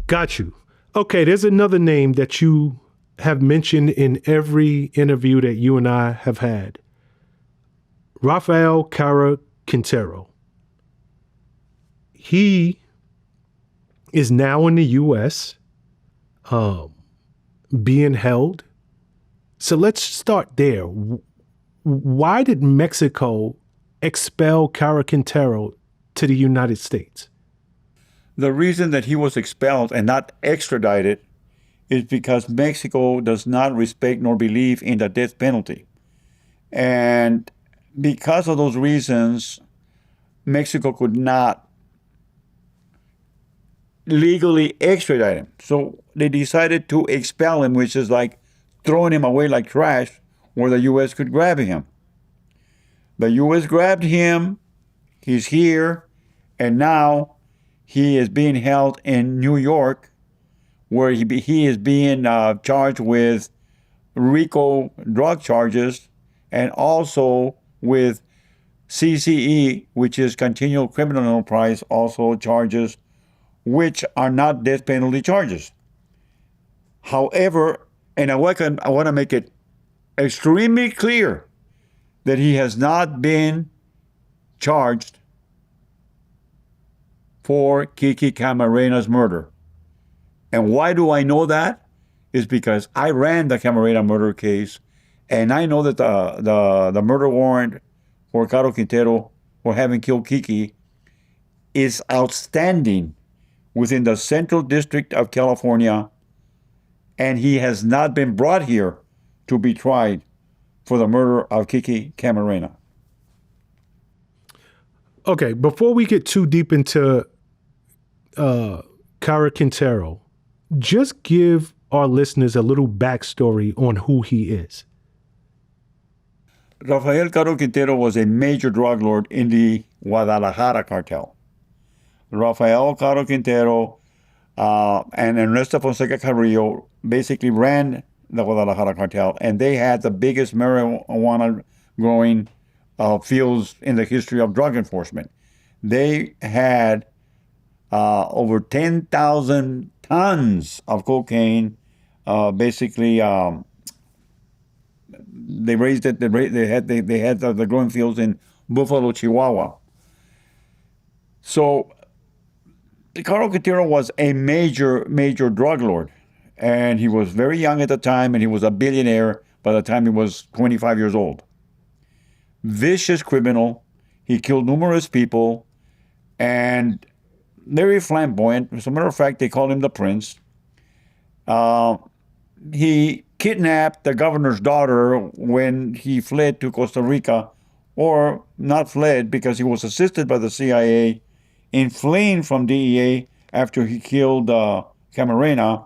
Got you. Okay, there's another name that you have mentioned in every interview that you and I have had. Rafael Caro Quintero. He is now in the U.S. Being held. So let's start there. Why did Mexico expel Caro Quintero to the United States? The reason that he was expelled and not extradited is because Mexico does not respect nor believe in the death penalty. And because of those reasons, Mexico could not legally extradite him. So they decided to expel him, which is like throwing him away like trash, where the U.S. could grab him. The U.S. grabbed him, he's here, and now he is being held in New York, where he is being charged with RICO drug charges and also with CCE, which is continual criminal enterprise, also charges, which are not death penalty charges. However, and I want to make it extremely clear that he has not been charged for Kiki Camarena's murder. And why do I know that? Is because I ran the Camarena murder case, and I know that the murder warrant for Caro Quintero for having killed Kiki is outstanding within the Central District of California, and he has not been brought here to be tried for the murder of Kiki Camarena. Okay, before we get too deep into Caro Quintero, just give our listeners a little backstory on who he is. Rafael Caro Quintero was a major drug lord in the Guadalajara Cartel. Rafael Caro Quintero and Ernesto Fonseca Carrillo basically ran the Guadalajara Cartel, and they had the biggest marijuana growing fields in the history of drug enforcement. They had over 10,000 tons of cocaine. Basically, they raised it. They had the growing fields in Buffalo, Chihuahua. So Caro Quintero was a major drug lord, and he was very young at the time, and he was a billionaire by the time he was 25 years old. Vicious criminal. He killed numerous people, and very flamboyant. As a matter of fact, they called him the Prince. He kidnapped the governor's daughter when he fled to Costa Rica, or not fled because he was assisted by the CIA in fleeing from DEA after he killed Camarena.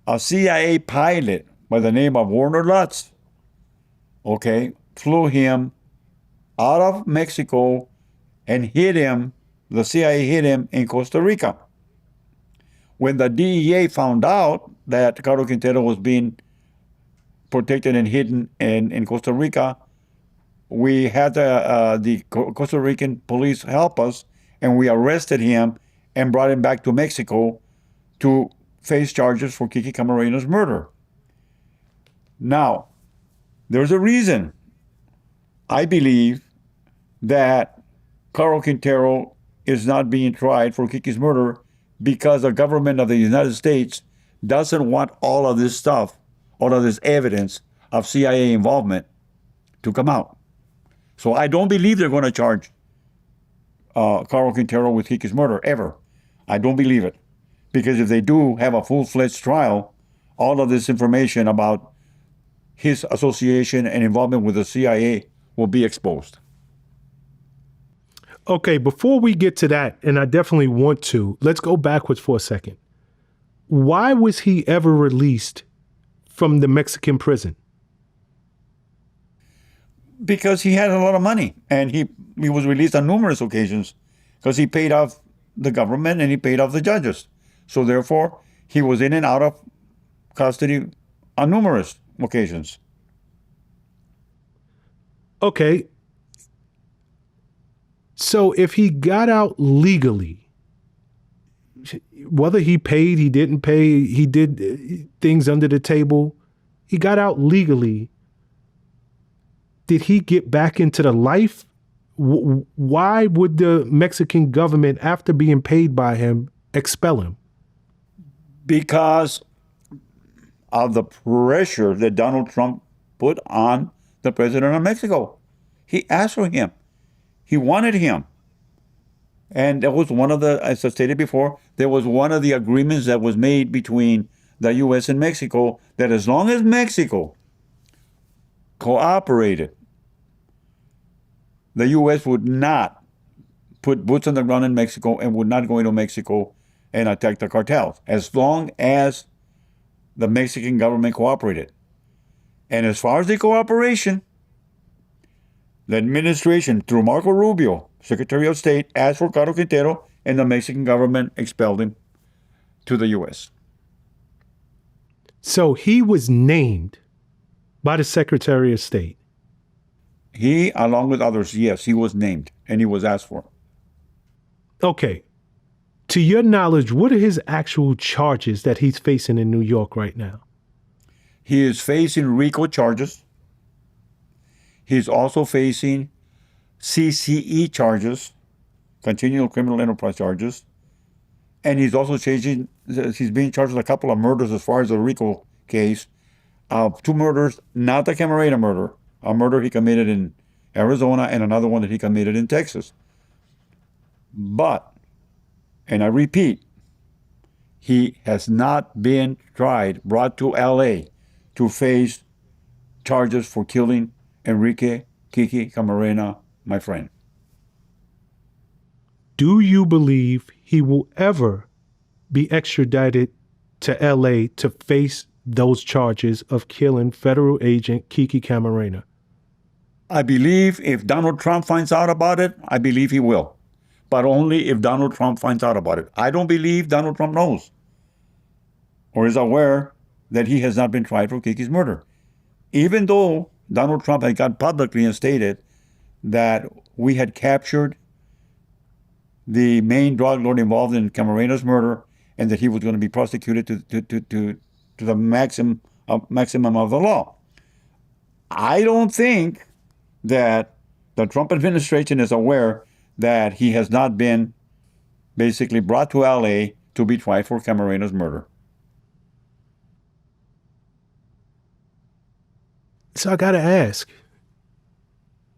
A CIA pilot by the name of Warner Lutz, flew him out of Mexico and hid him. The CIA hid him in Costa Rica. When the DEA found out that Caro Quintero was being protected and hidden in Costa Rica, we had the Costa Rican police help us, and we arrested him and brought him back to Mexico to face charges for Kiki Camarena's murder. Now, there's a reason I believe that Caro Quintero is not being tried for Kiki's murder, because the government of the United States doesn't want all of this stuff, all of this evidence of CIA involvement to come out. So I don't believe they're going to charge Caro Quintero with Kiki's murder, ever. I don't believe it. Because if they do have a full-fledged trial, all of this information about his association and involvement with the CIA will be exposed. Okay, before we get to that, and I definitely want to, let's go backwards for a second. Why was he ever released from the Mexican prison? Because he had a lot of money, and he was released on numerous occasions because he paid off the government and he paid off the judges. So therefore, he was in and out of custody on numerous occasions. Okay. So if he got out legally, whether he paid, he didn't pay, he did things under the table, he got out legally. Did he get back into the life? Why would the Mexican government, after being paid by him, expel him? Because of the pressure that Donald Trump put on the president of Mexico. He asked for him. He wanted him. And that was one of the, as I stated before, there was one of the agreements that was made between the U.S. and Mexico, that as long as Mexico cooperated, the U.S. would not put boots on the ground in Mexico and would not go into Mexico and attack the cartels, as long as the Mexican government cooperated. And as far as the cooperation, the administration, through Marco Rubio, Secretary of State, asked for Caro Quintero, and the Mexican government expelled him to the U.S. So he was named by the Secretary of State. He, along with others, yes, he was named, and he was asked for. Okay. To your knowledge, what are his actual charges that he's facing in New York right now? He is facing RICO charges. He's also facing CCE charges, continual criminal enterprise charges. And he's also he's being charged with a couple of murders as far as the RICO case. 2 murders, not the Camarena murder, a murder he committed in Arizona and another one that he committed in Texas. But, and I repeat, he has not been brought to LA to face charges for killing Enrique, Kiki, Camarena, my friend. Do you believe he will ever be extradited to LA to face those charges of killing federal agent Kiki Camarena? I believe if Donald Trump finds out about it, I believe he will. But only if Donald Trump finds out about it. I don't believe Donald Trump knows or is aware that he has not been tried for Kiki's murder. Even though Donald Trump had got publicly and stated that we had captured the main drug lord involved in Camarena's murder and that he was going to be prosecuted to the maximum of the law. I don't think that the Trump administration is aware that he has not been basically brought to LA to be tried for Camarena's murder. So I got to ask,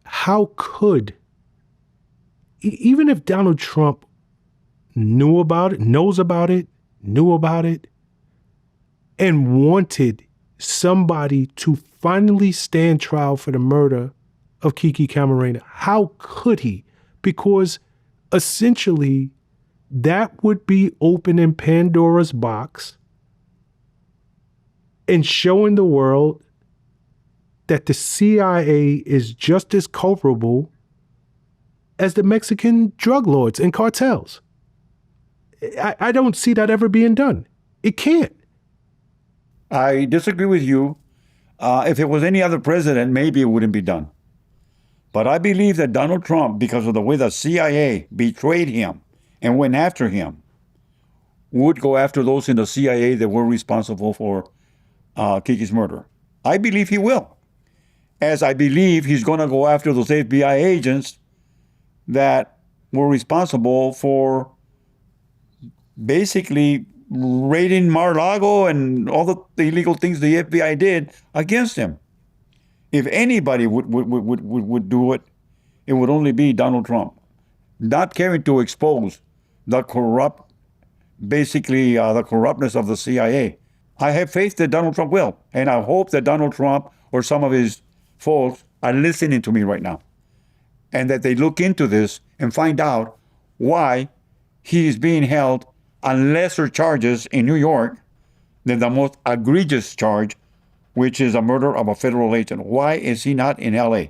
how could, even if Donald Trump knew about it, knows about it, knew about it, and wanted somebody to finally stand trial for the murder of Kiki Camarena, how could he? Because essentially that would be opening Pandora's box and showing the world that the CIA is just as culpable as the Mexican drug lords and cartels. I don't see that ever being done. It can't. I disagree with you. If it was any other president, maybe it wouldn't be done. But I believe that Donald Trump, because of the way the CIA betrayed him and went after him, would go after those in the CIA that were responsible for Kiki's murder. I believe he will. As I believe he's going to go after those FBI agents that were responsible for basically raiding Mar-a-Lago and all the illegal things the FBI did against him. If anybody would do it, it would only be Donald Trump. Not caring to expose the the corruptness of the CIA. I have faith that Donald Trump will, and I hope that Donald Trump or some of his folks are listening to me right now, and that they look into this and find out why he is being held on lesser charges in New York than the most egregious charge, which is a murder of a federal agent. Why is he not in LA?